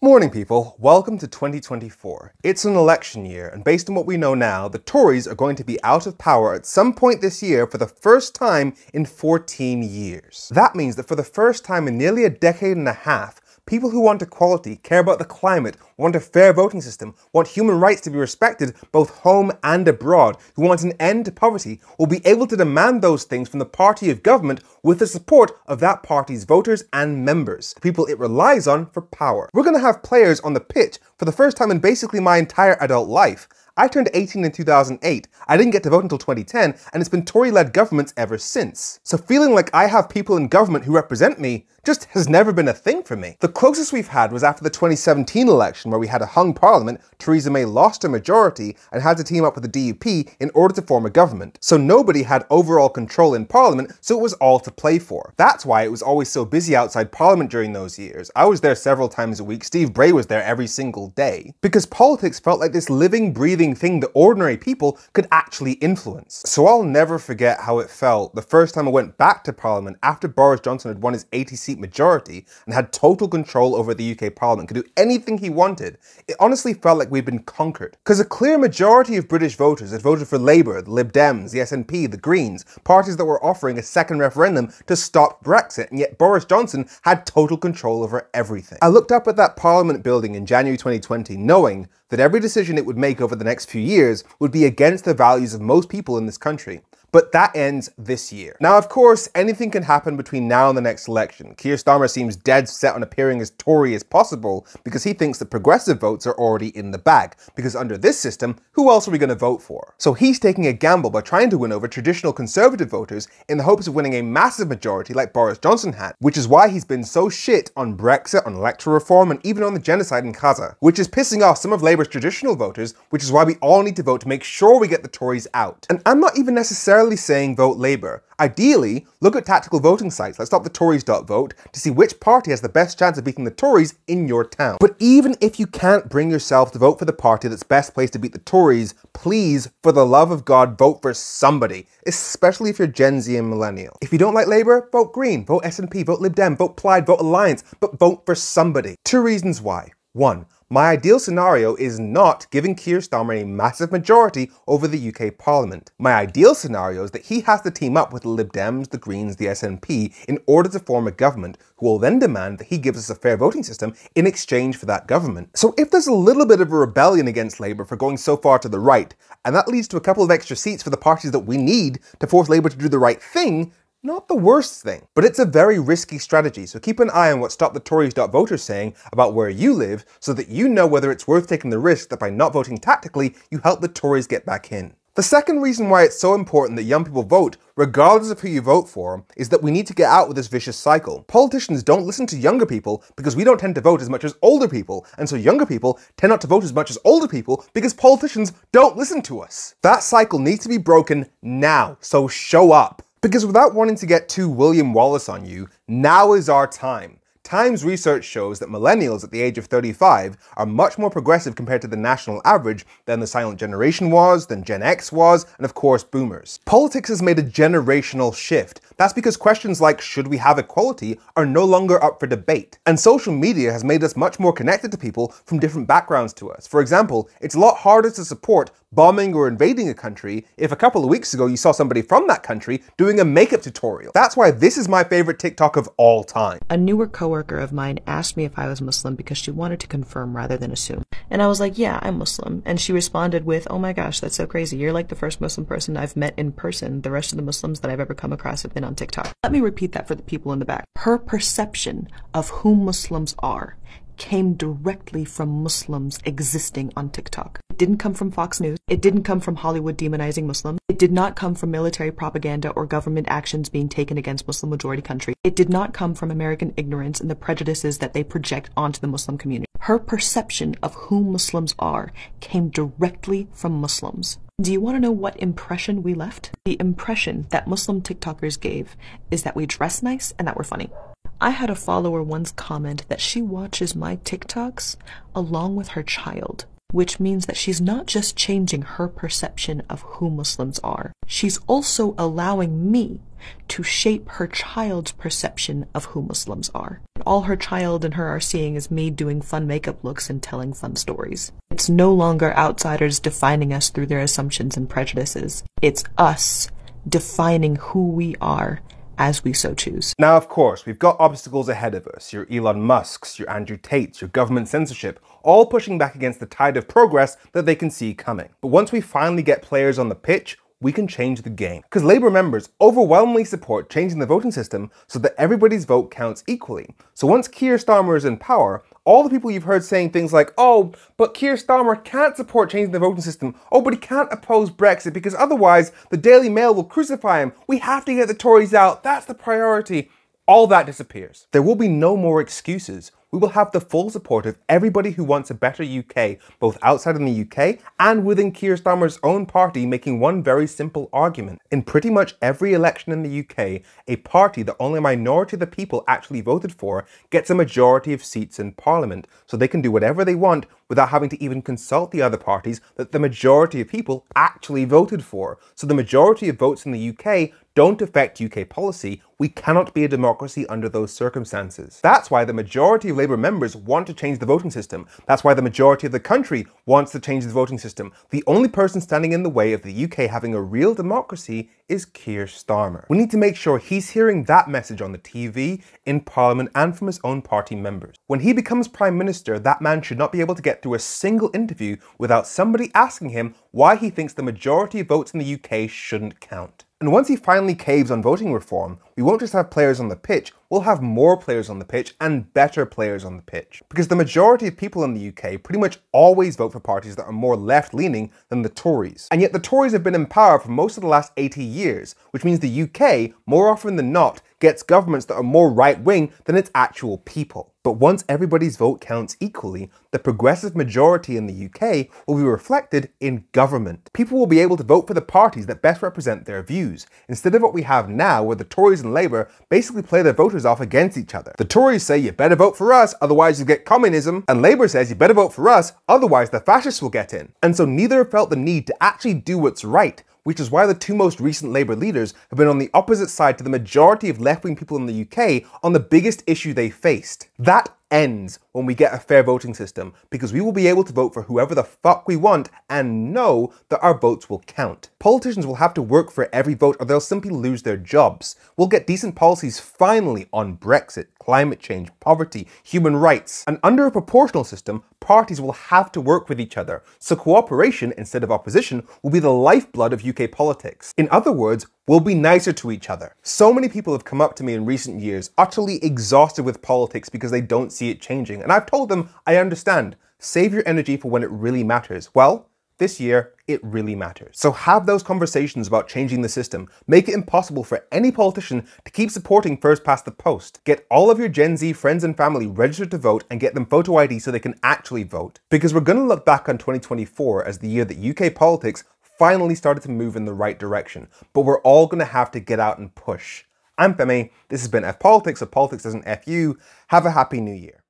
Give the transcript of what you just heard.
Morning people, welcome to 2024. It's an election year, and based on what we know now, the Tories are going to be out of power at some point this year for the first time in 14 years. That means that for the first time in nearly a decade and a half, people who want equality, care about the climate, want a fair voting system, want human rights to be respected both home and abroad, who want an end to poverty, will be able to demand those things from the party of government with the support of that party's voters and members, people it relies on for power. We're going to have players on the pitch for the first time in basically my entire adult life. I turned 18 in 2008, I didn't get to vote until 2010, and it's been Tory-led governments ever since. So feeling like I have people in government who represent me just has never been a thing for me. The closest we've had was after the 2017 election, where we had a hung parliament, Theresa May lost a majority and had to team up with the DUP in order to form a government. So nobody had overall control in parliament, so it was all to play for. That's why it was always so busy outside parliament during those years. I was there several times a week, Steve Bray was there every single day. Because politics felt like this living, breathing thing that ordinary people could actually influence. So I'll never forget how it felt the first time I went back to parliament after Boris Johnson had won his 80-seat majority and had total control over the UK parliament, could do anything he wanted. It honestly felt like we'd been conquered. Because a clear majority of British voters had voted for Labour, the Lib Dems, the SNP, the Greens, parties that were offering a second referendum to stop Brexit, and yet Boris Johnson had total control over everything. I looked up at that parliament building in January 2020 knowing that every decision it would make over the next few years would be against the values of most people in this country. But that ends this year. Now, of course, anything can happen between now and the next election. Keir Starmer seems dead set on appearing as Tory as possible because he thinks that progressive votes are already in the bag. Because under this system, who else are we going to vote for? So he's taking a gamble by trying to win over traditional conservative voters in the hopes of winning a massive majority like Boris Johnson had. Which is why he's been so shit on Brexit, on electoral reform, and even on the genocide in Gaza. Which is pissing off some of Labour's traditional voters, which is why we all need to vote to make sure we get the Tories out. And I'm not even necessarily saying vote Labour. Ideally, look at tactical voting sites like stopthetories.vote to see which party has the best chance of beating the Tories in your town. But even if you can't bring yourself to vote for the party that's best placed to beat the Tories, please, for the love of God, vote for somebody, especially if you're Gen Z and millennial. If you don't like Labour, vote Green, vote SNP, vote Lib Dem, vote Plaid, vote Alliance, but vote for somebody. Two reasons why. One, my ideal scenario is not giving Keir Starmer a massive majority over the UK Parliament. My ideal scenario is that he has to team up with the Lib Dems, the Greens, the SNP in order to form a government who will then demand that he gives us a fair voting system in exchange for that government. So if there's a little bit of a rebellion against Labour for going so far to the right, and that leads to a couple of extra seats for the parties that we need to force Labour to do the right thing, not the worst thing. But it's a very risky strategy, so keep an eye on what stopthetories.vote are saying about where you live so that you know whether it's worth taking the risk that by not voting tactically, you help the Tories get back in. The second reason why it's so important that young people vote, regardless of who you vote for, is that we need to get out of this vicious cycle. Politicians don't listen to younger people because we don't tend to vote as much as older people, and so younger people tend not to vote as much as older people because politicians don't listen to us. That cycle needs to be broken now, so show up. Because without wanting to get too William Wallace on you, now is our time. Times research shows that millennials at the age of 35 are much more progressive compared to the national average than the silent generation was, than Gen X was, and of course boomers. Politics has made a generational shift. That's because questions like, should we have equality, are no longer up for debate. And social media has made us much more connected to people from different backgrounds to us. For example, it's a lot harder to support bombing or invading a country if a couple of weeks ago you saw somebody from that country doing a makeup tutorial. That's why this is my favorite TikTok of all time. A newer coworker of mine asked me if I was Muslim because she wanted to confirm rather than assume. And I was like, yeah, I'm Muslim. And she responded with, oh my gosh, that's so crazy. You're like the first Muslim person I've met in person. The rest of the Muslims that I've ever come across have been on TikTok. Let me repeat that for the people in the back. Her perception of who Muslims are came directly from Muslims existing on TikTok. It didn't come from Fox News. It didn't come from Hollywood demonizing Muslims. It did not come from military propaganda or government actions being taken against Muslim majority country. It did not come from American ignorance and the prejudices that they project onto the Muslim community. Her perception of who Muslims are came directly from Muslims. Do you want to know what impression we left? The impression that Muslim TikTokers gave is that we dress nice and that we're funny. I had a follower once comment that she watches my TikToks along with her child, which means that she's not just changing her perception of who Muslims are, she's also allowing me to shape her child's perception of who Muslims are. All her child and her are seeing is me doing fun makeup looks and telling fun stories. It's no longer outsiders defining us through their assumptions and prejudices. It's us defining who we are as we so choose. Now, of course, we've got obstacles ahead of us. Your Elon Musks, your Andrew Tates, your government censorship, all pushing back against the tide of progress that they can see coming. But once we finally get players on the pitch, we can change the game. Because Labour members overwhelmingly support changing the voting system so that everybody's vote counts equally. So once Keir Starmer is in power, all the people you've heard saying things like, oh, but Keir Starmer can't support changing the voting system. Oh, but he can't oppose Brexit because otherwise the Daily Mail will crucify him. We have to get the Tories out. That's the priority. All that disappears. There will be no more excuses. We will have the full support of everybody who wants a better UK, both outside in the UK and within Keir Starmer's own party, making one very simple argument. In pretty much every election in the UK, a party that only a minority of the people actually voted for gets a majority of seats in Parliament, so they can do whatever they want without having to even consult the other parties that the majority of people actually voted for. So the majority of votes in the UK don't affect UK policy. We cannot be a democracy under those circumstances. That's why the majority of Labour members want to change the voting system. That's why the majority of the country wants to change the voting system. The only person standing in the way of the UK having a real democracy is Keir Starmer. We need to make sure he's hearing that message on the TV, in Parliament, and from his own party members. When he becomes Prime Minister, that man should not be able to get through a single interview without somebody asking him why he thinks the majority of votes in the UK shouldn't count. And once he finally caves on voting reform, we won't just have players on the pitch, we'll have more players on the pitch and better players on the pitch. Because the majority of people in the UK pretty much always vote for parties that are more left-leaning than the Tories. And yet the Tories have been in power for most of the last 80 years, which means the UK, more often than not, gets governments that are more right-wing than its actual people. But once everybody's vote counts equally, the progressive majority in the UK will be reflected in government. People will be able to vote for the parties that best represent their views, instead of what we have now where the Tories and Labour basically play their voters off against each other. The Tories say you better vote for us, otherwise you get communism, and Labour says you better vote for us, otherwise the fascists will get in. And so neither have felt the need to actually do what's right, which is why the two most recent Labour leaders have been on the opposite side to the majority of left-wing people in the UK on the biggest issue they faced. That ends when we get a fair voting system, because we will be able to vote for whoever the fuck we want and know that our votes will count. Politicians will have to work for every vote or they'll simply lose their jobs. We'll get decent policies finally on Brexit, climate change, poverty, human rights. And under a proportional system, parties will have to work with each other. So cooperation instead of opposition will be the lifeblood of UK politics. In other words, we'll be nicer to each other. So many people have come up to me in recent years, utterly exhausted with politics because they don't see it changing. And I've told them, I understand. Save your energy for when it really matters. Well, this year, it really matters. So have those conversations about changing the system. Make it impossible for any politician to keep supporting first past the post. Get all of your Gen Z friends and family registered to vote and get them photo ID so they can actually vote. Because we're going to look back on 2024 as the year that UK politics finally started to move in the right direction. But we're all going to have to get out and push. I'm Femi. This has been F Politics, so politics doesn't F you. Have a happy new year.